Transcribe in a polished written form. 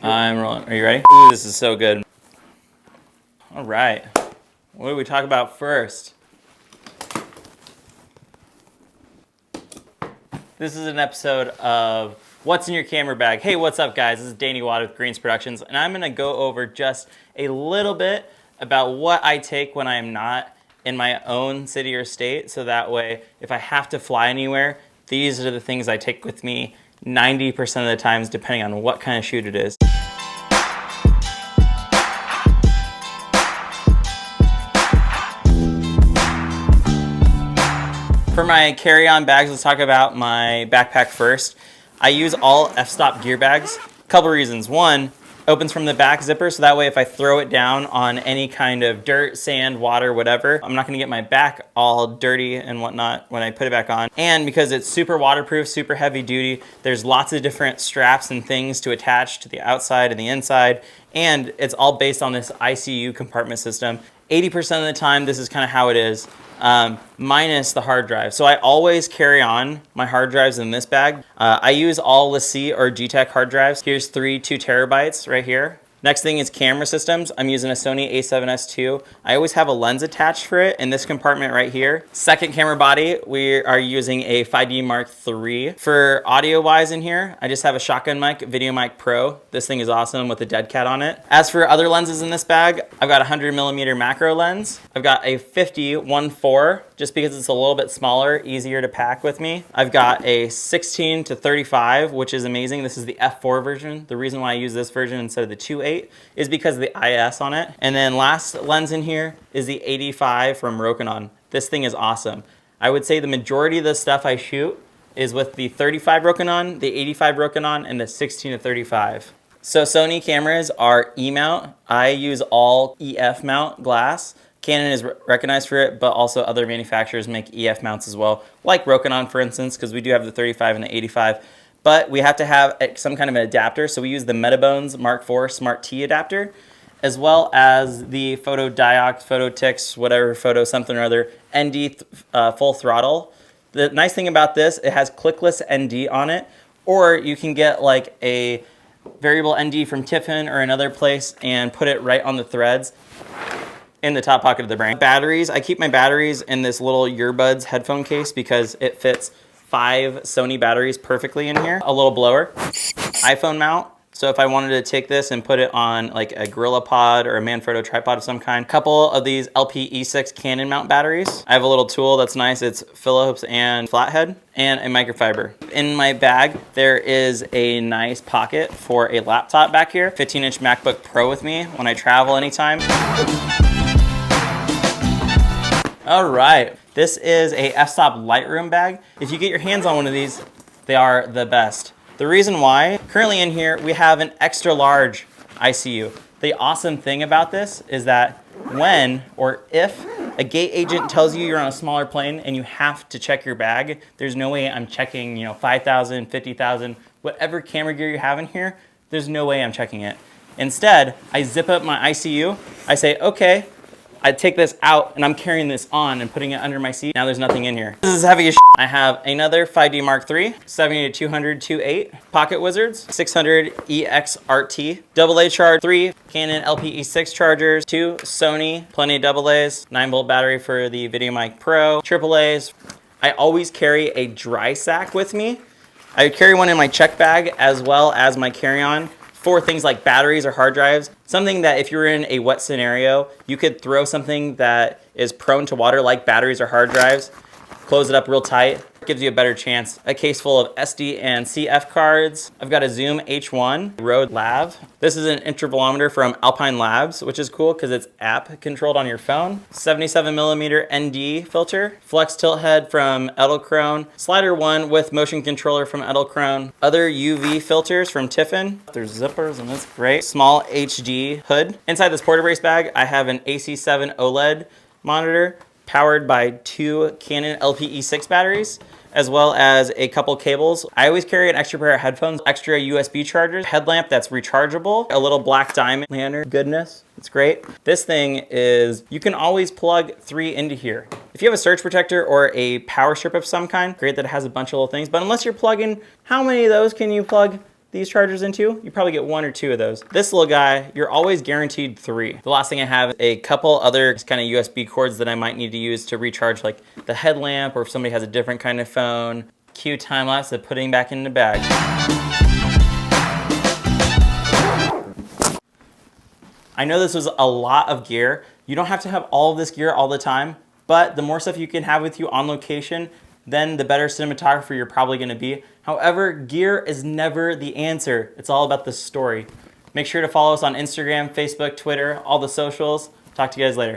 I'm rolling. Are you ready? Ooh, this is so good. All right. What do we talk about first? This is an episode of What's in Your Camera Bag. Hey, what's up, guys? This is Dane with Greens Productions, and I'm going to go over just a little bit about what I take when I am not in my own city or state, so that way, if I have to fly anywhere, these are the things I take with me 90% of the times, depending on what kind of shoot it is. For my carry-on bags, let's talk about my backpack first. I use all f-stop gear bags. Couple reasons. One, opens from the back zipper, so that way if I throw it down on any kind of dirt, sand, water, whatever, I'm not gonna get my back all dirty and whatnot when I put it back on. And because it's super waterproof, super heavy duty, there's lots of different straps and things to attach to the outside and the inside, and it's all based on this ICU compartment system. 80% of the time, this is kind of how it is. Minus the hard drive. So I always carry on my hard drives in this bag. I use all LaCie or G-Tech hard drives. Here's 2 terabytes right here. Next thing is camera systems. I'm using a Sony a7S II. I always have a lens attached for it in this compartment right here. Second camera body, we are using a 5D Mark III. For audio wise in here, I just have a shotgun mic, Video Mic Pro. This thing is awesome with a dead cat on it. As for other lenses in this bag, I've got a 100mm macro lens. I've got a 50 1.4, just because it's a little bit smaller, easier to pack with me. I've got a 16 to 35, which is amazing. This is the f4 version. The reason why I use this version instead of the 2.8 is because of the IS on it. And then last lens in here is the 85 from Rokinon. This thing is awesome. I would say the majority of the stuff I shoot is with the 35 Rokinon, the 85 Rokinon, and the 16 to 35. So Sony cameras are E-mount. I use all EF mount glass. Canon is recognized for it, but also other manufacturers make EF mounts as well, like Rokinon, for instance, because we do have the 35 and the 85. But we have to have some kind of an adapter, so we use the Metabones Mark IV Smart T adapter, as well as the Photo Diox, Photo Tix, whatever, Photo something or other, ND full throttle. The nice thing about this, it has clickless ND on it, or you can get like a variable ND from Tiffin or another place and put it right on the threads in the top pocket of the brain. Batteries, I keep my batteries in this little earbuds headphone case because it fits 5 Sony batteries perfectly in here. A little blower, iPhone mount. So if I wanted to take this and put it on like a Gorilla Pod or a Manfrotto tripod of some kind, couple of these LP-E6 Canon mount batteries. I have a little tool that's nice. It's Phillips and flathead, and a microfiber. In my bag, there is a nice pocket for a laptop back here. 15-inch MacBook Pro with me when I travel anytime. All right. This is a f-stop Lightroom bag. If you get your hands on one of these, they are the best. The reason why, currently in here, we have an extra large ICU. The awesome thing about this is that when or if a gate agent tells you you're on a smaller plane and you have to check your bag, there's no way I'm checking, 5,000, 50,000, whatever camera gear you have in here, there's no way I'm checking it. Instead, I zip up my ICU, I say, okay, I take this out and I'm carrying this on and putting it under my seat. Now there's nothing in here. This is heavy as shit. I have another 5D Mark III, 70 to 200 2.8, Pocket Wizards, 600 EX RT, AA charge, 3 Canon LP-E6 chargers, 2 Sony, plenty of AA's, 9-volt battery for the Video Mic Pro, AA's. I always carry a dry sack with me. I carry one in my check bag as well as my carry-on for things like batteries or hard drives. Something that if you're in a wet scenario, you could throw something that is prone to water like batteries or hard drives, close it up real tight, gives you a better chance. A case full of SD and CF cards. I've got a Zoom H1 Rode Lav. This is an intervalometer from Alpine Labs, which is cool because it's app controlled on your phone. 77mm ND filter. Flex tilt head from Edelkrone. Slider 1 with motion controller from Edelkrone. Other UV filters from Tiffin. There's zippers and that's great. Small HD hood. Inside this porta brace bag, I have an AC7 OLED monitor powered by 2 Canon LP-E6 batteries, as well as a couple cables. I always carry an extra pair of headphones, extra USB chargers, headlamp that's rechargeable, a little black diamond lantern. Goodness, it's great. This thing is, you can always plug 3 into here. If you have a surge protector or a power strip of some kind, great that it has a bunch of little things, but unless you're plugging, how many of those can you plug? these chargers into, you probably get 1 or 2 of those. This little guy, you're always guaranteed 3. The last thing I have is a couple other kind of USB cords that I might need to use to recharge like the headlamp, or if somebody has a different kind of phone. Cue time lapse of putting back in the bag. I know this was a lot of gear. You don't have to have all of this gear all the time, but the more stuff you can have with you on location, then the better cinematographer you're probably gonna be. However, gear is never the answer. It's all about the story. Make sure to follow us on Instagram, Facebook, Twitter, all the socials. Talk to you guys later.